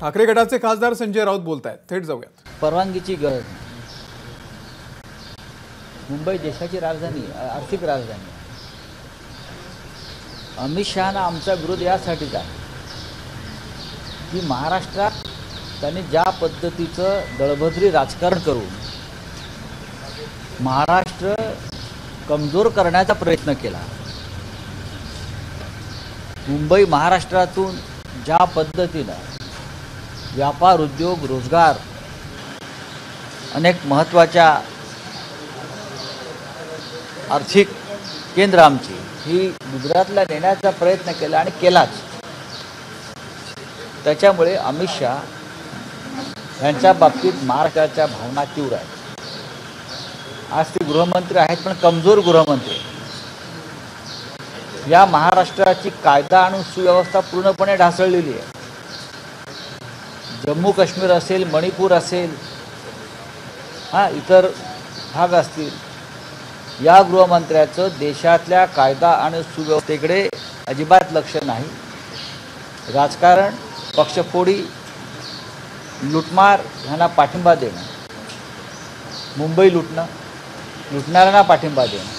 ठाकरे गटाचे खासदार संजय राऊत बोलतायत, थेट जाऊयात। परवानगीची गरज नाही। मुंबई देशाची राजधानी, आर्थिक राजधानी। अमित शहाना आमचा विरोध यासाठीच आहे की महाराष्ट्रात त्यांनी ज्या पद्धतीचं दळभद्री राजकारण करून महाराष्ट्र कमजोर करण्याचा प्रयत्न केला, मुंबई महाराष्ट्रातून ज्या पद्धतीनं व्यापार, उद्योग, रोजगार, अनेक महत्त्वाच्या आर्थिक केंद्र आमची ही गुजरातला नेण्याचा प्रयत्न केला आणि केलाच। त्याच्यामुळे अमित शहा यांच्या बाबतीत महाराष्ट्राच्या भावना तीव्र आहेत। आज ते गृहमंत्री आहेत, पण कमजोर गृहमंत्री। या महाराष्ट्राची कायदा आणि सुव्यवस्था पूर्णपणे ढासळलेली आहे। जम्मू काश्मीर असेल, मणिपूर असेल, इतर भाग असतील, या गृहमंत्र्याचं देशातल्या कायदा आणि सुव्यवस्थेकडे अजिबात लक्ष नाही। राजकारण, पक्षफोडी, लुटमार ह्यांना पाठिंबा देणं, मुंबई लुटणं, लुटणाऱ्यांना पाठिंबा देणं,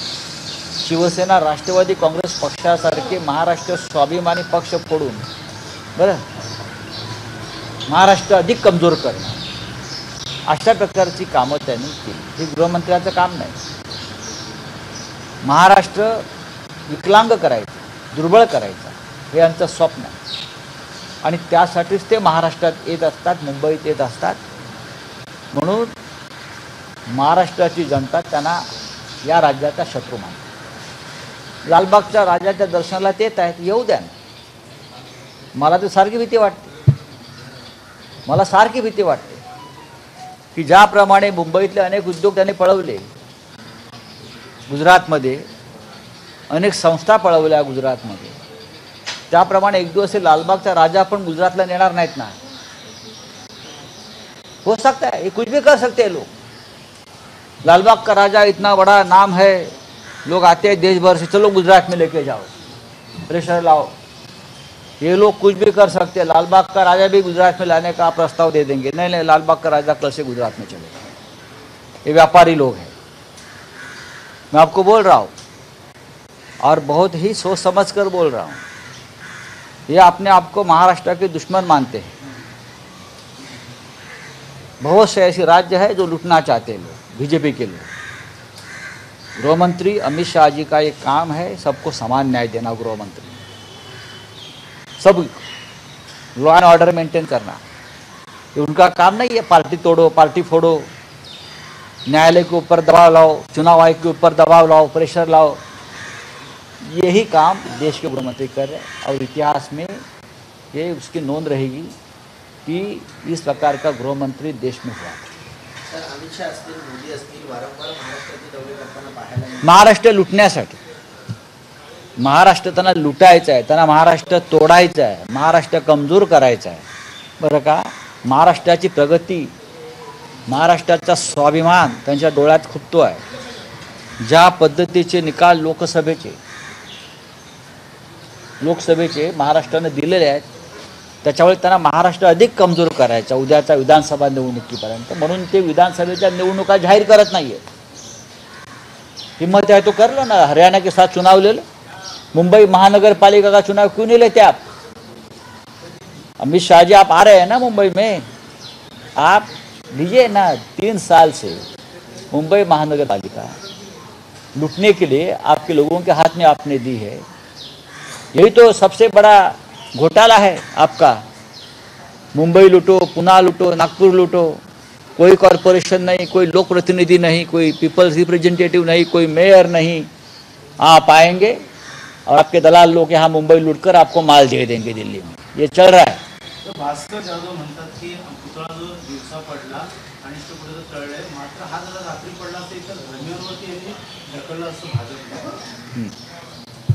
शिवसेना, राष्ट्रवादी काँग्रेस पक्षासारखे महाराष्ट्र स्वाभिमानी पक्ष फोडून महाराष्ट्र अधिक कमजोर करणं, अशा प्रकारची कामं त्यांनी केली। हे गृहमंत्र्याचं काम नाही। महाराष्ट्र विकलांग करायचं, दुर्बळ करायचं, हे यांचं स्वप्न आहे आणि त्यासाठीच ते महाराष्ट्रात येत असतात, मुंबईत येत असतात। म्हणून महाराष्ट्राची जनता त्यांना या राज्याचा शत्रू मानते। लालबागच्या राजाच्या दर्शनाला येत आहेत, येऊ द्या ना। मला तर सारखी भीती वाटते, मला सारखी भीती वाटते की ज्याप्रमाणे मुंबईतले अनेक उद्योग त्यांनी पळवले, गुजरातमध्ये अनेक संस्था पळवल्या गुजरातमध्ये, त्याप्रमाणे एक दिवस लालबागचा राजा पण गुजरातला नेणार नाहीत ना। हो सकता है, ये कुछ भी कर सकते हैं लोग। लालबाग का राजा इतना बड़ा नाम है, लोग आते हैं देश भर से, चलो गुजरात में लेके जाओ, प्रेशर लाओ। ये लोग कुछ भी कर सकते हैं। लालबाग का राजा भी गुजरात में लाने का प्रस्ताव दे देंगे। नहीं नहीं, लालबाग का राजा कल से गुजरात में चलेगा। ये व्यापारी लोग हैं, मैं आपको बोल रहा हूँ, और बहुत ही सोच समझ कर बोल रहा हूँ। ये अपने आप को महाराष्ट्र के दुश्मन मानते हैं। बहुत से ऐसे राज्य है जो लूटना चाहते हैं लोग, बीजेपी के लोग। गृहमंत्री अमित शाह जी का ये काम है सबको समान न्याय देना। गृहमंत्री सब लॉ एंड ऑर्डर मेंटेन करना, ये उनका काम नहीं है। पार्टी तोड़ो, पार्टी फोड़ो, न्यायालय के ऊपर दबाव लाओ, चुनाव आयोग के ऊपर दबाव लाओ, प्रेशर लाओ, यही काम देश के गृहमंत्री कर रहे हैं। और इतिहास में ये उसकी नोंद रहेगी कि इस प्रकार का गृहमंत्री देश में हुआ। अमित शाह असतील, मोदी असतील, वारंवार महाराष्ट्राचे दौरे करताना पाहायला मिळाले। महाराष्ट्र लुटण्यासाठी, महाराष्ट्र त्यांना लुटायचं आहे, त्यांना महाराष्ट्र तोडायचं आहे, महाराष्ट्र कमजोर करायचा आहे, बरं का। महाराष्ट्राची प्रगती, महाराष्ट्राचा स्वाभिमान त्यांच्या डोळ्यात खुपतो आहे। ज्या पद्धतीचे निकाल लोकसभेचे महाराष्ट्राने दिलेले आहेत, त्याच्यामुळे त्यांना महाराष्ट्र अधिक कमजोर करायचा उद्याच्या विधानसभा निवडणुकीपर्यंत। म्हणून ते विधानसभेच्या निवडणुका जाहीर करत नाहीये। हिम्मत है तो कर लो ना, हरियाणा के साथ चुनाव ले लो। मुंबई महानगर पालिका का चुनाव क्यों नहीं लेते आप? अमित शाह जी आप आ रहे हैं ना मुंबई में, आप लीजिए ना। 3 साल से मुंबई महानगर पालिका लूटने के लिए आपके लोगों के हाथ में आपने दी है। यही तो सबसे बड़ा घोटाला है आपका। मुंबई लूटो, पुणे लूटो, नागपुर लूटो, कोई कॉरपोरेशन नहीं, कोई लोक प्रतिनिधि नहीं, कोई पीपल्स रिप्रेजेंटेटिव नहीं, कोई मेयर नहीं। आप आएंगे और आपके दलाल लोग यहाँ मुंबई लूटकर आपको माल दे देंगे दिल्ली में। ये चल रहा है। तो भास्कर जाधव म्हणतात की पुतळा जो दिवसा पडला आणि तो पुढे तळले, मात्र हा जरा रात्री पडला असेल तर धर्मेवरती यांनी ढकललं असं भाजप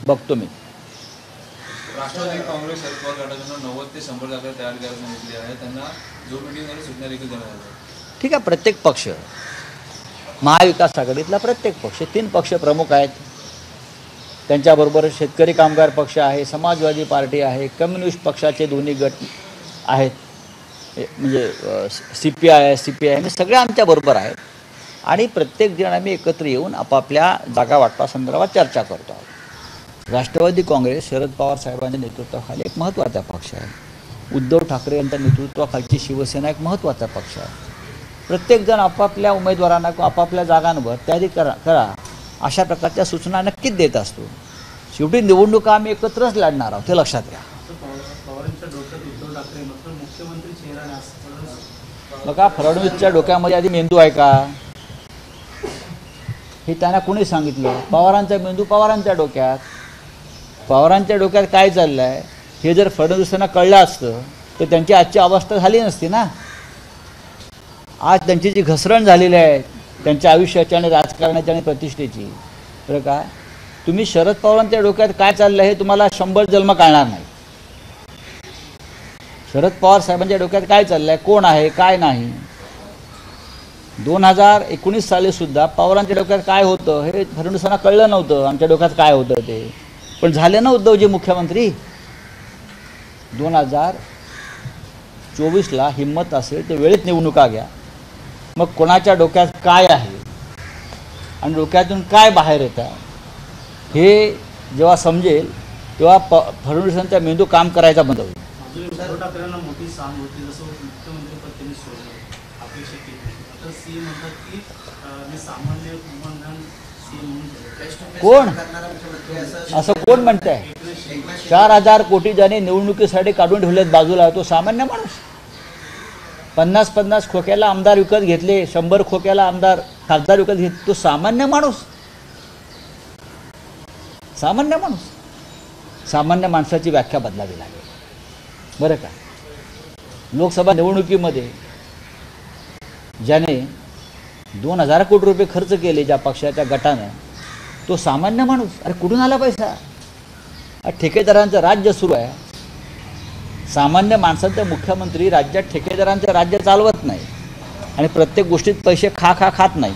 बघतो मी। राष्ट्रवादी काँग्रेस शरद पवार गटाकडून 90 ते 100 जागा तयार करायला सांगितली आहे। त्यांना जो मीटिंगमध्ये सूचना देखील देण्यात आल्या। ठीक आहे, प्रत्येक पक्ष, महाविकास आघाडीतला प्रत्येक पक्ष, 3 पक्ष प्रमुख आहेत, त्यांच्याबरोबर शेतकरी कामगार पक्ष आहे, समाजवादी पार्टी आहे, कम्युनिस्ट पक्षाचे दोन्ही गट आहेत। म्हणजे CPI हे सगळे आमच्याबरोबर आहेत आणि प्रत्येक जण आम्ही एकत्र येऊन आपापल्या जागा वाटपासंदर्भात चर्चा करतो आहोत. राष्ट्रवादी काँग्रेस शरद पवार साहेबांच्या नेतृत्वाखाली एक महत्त्वाचा पक्ष आहे. उद्धव ठाकरे यांच्या नेतृत्वाखालची शिवसेना एक महत्त्वाचा पक्ष आहे. प्रत्येकजण आपापल्या उमेदवारांना किंवा आपापल्या जागांवर तयारी करा अशा प्रकारच्या सूचना नक्कीच देत असतो. शेवटी निवडणुका आम्ही एकत्रच लढणार आहोत, हे लक्षात घ्या. पवारांच्या डोक्यात उद्धव ठाकरे मात्र मुख्यमंत्री चेहरा नाही असं बघा, फडणवीसच्या डोक्यामध्ये आधी मेंदू आहे का हे त्यांना कोणी सांगितलं? पवारांचा मेंदू पवारांच्या डोक्यात. पवारांच्या डोक्यात काय चाललं आहे हे जर फडणवीसांना कळलं असतं तर त्यांची आजची अवस्था झाली नसती ना. आज त्यांची जी घसरण झालेली आहे त्यांच्या आयुष्याची आणि राजकारणाची आणि प्रतिष्ठेची, बरं का, तुम्ही शरद पवारांच्या डोक्यात काय चाललं हे तुम्हाला 100 जन्म कळणार नाही. शरद पवार साहेबांच्या डोक्यात काय चाललं आहे, कोण आहे काय नाही. 2019 साली सुद्धा पवारांच्या डोक्यात काय होतं हे फडणवीसांना कळलं नव्हतं. आमच्या डोक्यात काय होतं ते, पण झाले ना उद्धवजी मुख्यमंत्री. 2024ला हिंमत असेल तर वेळेत निवडणुका घ्या. मग कोणाच्या डोक्यात काय आहे आणि डोक्यातून काय बाहेर येतं हे जेव्हा समजेल तेव्हा फडणवीसांचा मेंदू काम करायचा बंद होईल. उद्धव ठाकरेंना मोठी सान होती, जसं मुख्यमंत्री पद त्यांनी सोडलं, अपेक्षा केली. आता सीएम म्हणतात की मी सामान्य सीएम म्हणून कोण असं कोण म्हणतंय? 4,000 कोटी ज्याने निवडणुकीसाठी काढून ठेवलेत बाजूला, तो सामान्य माणूस. 50 खोक्याला आमदार विकत घेतले, 100 खोक्याला खासदार विकत घेतले, तो सामान्य माणूस. सामान्य माणूस. सामान्य माणसाची व्याख्या बदलावी लागेल, बरं का. लोकसभा निवडणुकीमध्ये ज्याने 2,000 कोटी रुपये खर्च केले ज्या पक्षाच्या गटानं, तो सामान्य माणूस. अरे कुठून आला पैसा? ठेकेदारांचं राज्य सुरू आहे. सामान्य माणसाचा मुख्यमंत्री राज्यात ठेकेदारांचं राज्य चालवत नाही आणि प्रत्येक गोष्टीत पैसे खात नाही.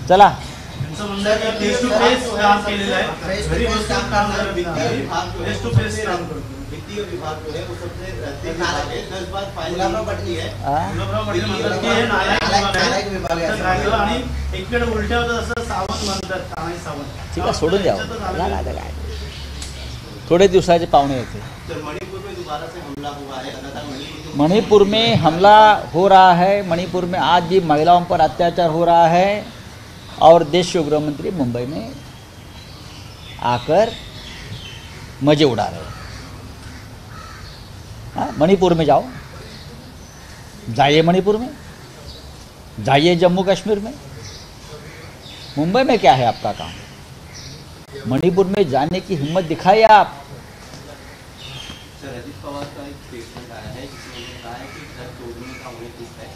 चला, त्यांचं म्हणणं आहे की फेस टू फेस काम केलेलं आहे, घरी बसून काम करत नाही, फेस टू फेस काम करतो. वित्तीय विभाग जो है वो सबसे नालायक है. 10 बार फाइल पट्टी है. गुलाबराव पाटील म्हणतात की हे नालायक विभाग आहे आणि एकीकडे उलट्या होतं असं सावंत म्हणतात, तानाजी सावंत. ठीक आहे, सोडून द्यावं. काय थोडे दिवसाचे पाहुणे होते. मणिपुर में दोबारा से हमला हुआ है. मणिपुर में हमला हो रहा है. मणिपुर में आज भी महिलाओं पर अत्याचार हो रहा है और देश के गृह मंत्री मुंबई में आकर मजे उड़ा रहे हैं. हाँ, मणिपुर में जाओ, जाइए मणिपुर में, जाइए जम्मू कश्मीर में. मुंबई में क्या है आपका काम? मणिपुर में जाने की हिम्मत दिखाइए आप. सर, अजित पवार का एक स्टेटमेंट आया है जिसमें उन्होंने कहा है कि घर तोड़ने का उन्हें दुख है.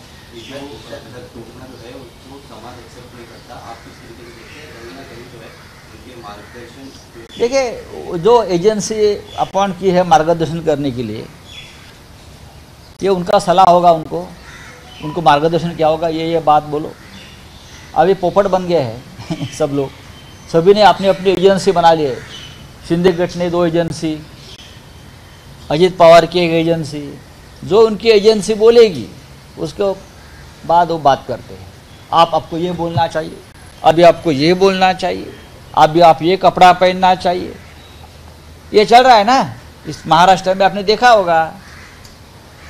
जो घर तोड़ना जो है उसको समाज एक्सेप्ट नहीं करता. आप किस तरीके से देखते हैं? कहीं ना कहीं जो है उनके मार्गदर्शन. देखिए, जो एजेंसी अपॉइंट की है मार्गदर्शन करने के लिए, ये उनका सलाह होगा. उनको मार्गदर्शन क्या होगा, ये बात बोलो. अभी पोपट बन गए हैं सब लोग. सभी ने अपनी अपनी एजेंसी बना ली है. शिंदे गट ने 2 एजेंसी, अजित पवार की एक एजेंसी. जो उनकी एजेंसी बोलेगी उसके बाद वो बात करते हैं. आपको ये बोलना चाहिए, अभी आपको ये बोलना चाहिए, अभी आप ये कपड़ा पहनना चाहिए. ये चल रहा है ना इस महाराष्ट्र में, आपने देखा होगा.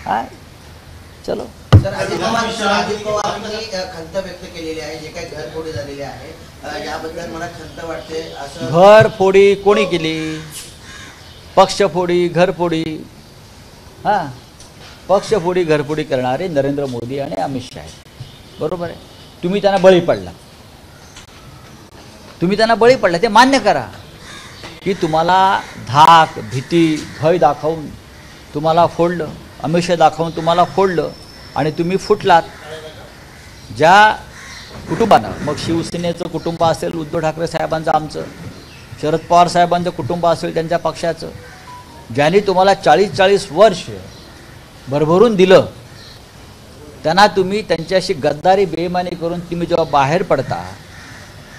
हाँ, चलो. सर, अजित पवारांनी खंत व्यक्त केलेली आहे. जे काही घरफोडी झालेली आहे याबद्दल मला खंत वाटते असं. घरफोडी कोणी केली? पक्षफोडी, घरफोडी. हां, पक्षफोडी घरफोडी करणारे नरेंद्र मोदी आणि अमित शाह आहेत. बरोबर आहे. तुम्ही त्यांना बळी पडला, ते मान्य करा की तुम्हाला धाक, भीती, भय दाखवून तुम्हाला फोडलं, अमित शाह दाखवून तुम्हाला फोडलं आणि तुम्ही फुटलात. ज्या कुटुंबानं, मग शिवसेनेचं कुटुंब असेल, उद्धव ठाकरे साहेबांचं, आमचं, शरद पवार साहेबांचं कुटुंब असेल, त्यांच्या पक्षाचं, ज्यांनी तुम्हाला 40 वर्ष भरभरून दिलं, त्यांना तुम्ही त्यांच्याशी गद्दारी बेईमानी करून तुम्ही जेव्हा बाहेर पडता,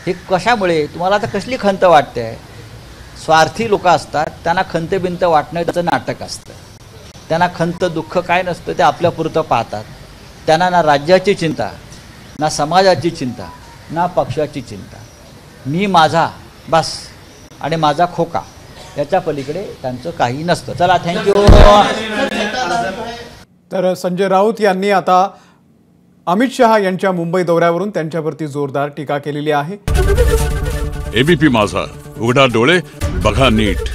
हे कशामुळे? तुम्हाला आता कसली खंत वाटते? स्वार्थी लोक असतात, त्यांना खंतबिंत वाटणं त्याचं नाटक असतं. त्यांना खंत दुःख काय नसतं, ते आपल्यापुरतं पाहतात. त्यांना ना राज्याची चिंता, ना समाजाची चिंता, ना पक्षाची चिंता. मी माझा बस आणि माझा खोका, याच्या पलीकडे त्यांचं काही नसतं. चला, थँक्यू. तर संजय राऊत यांनी आता अमित शहा यांच्या मुंबई दौऱ्यावरून त्यांच्यावरती जोरदार टीका केलेली आहे. एबीपी माझा, उघडा डोळे बघा नीट.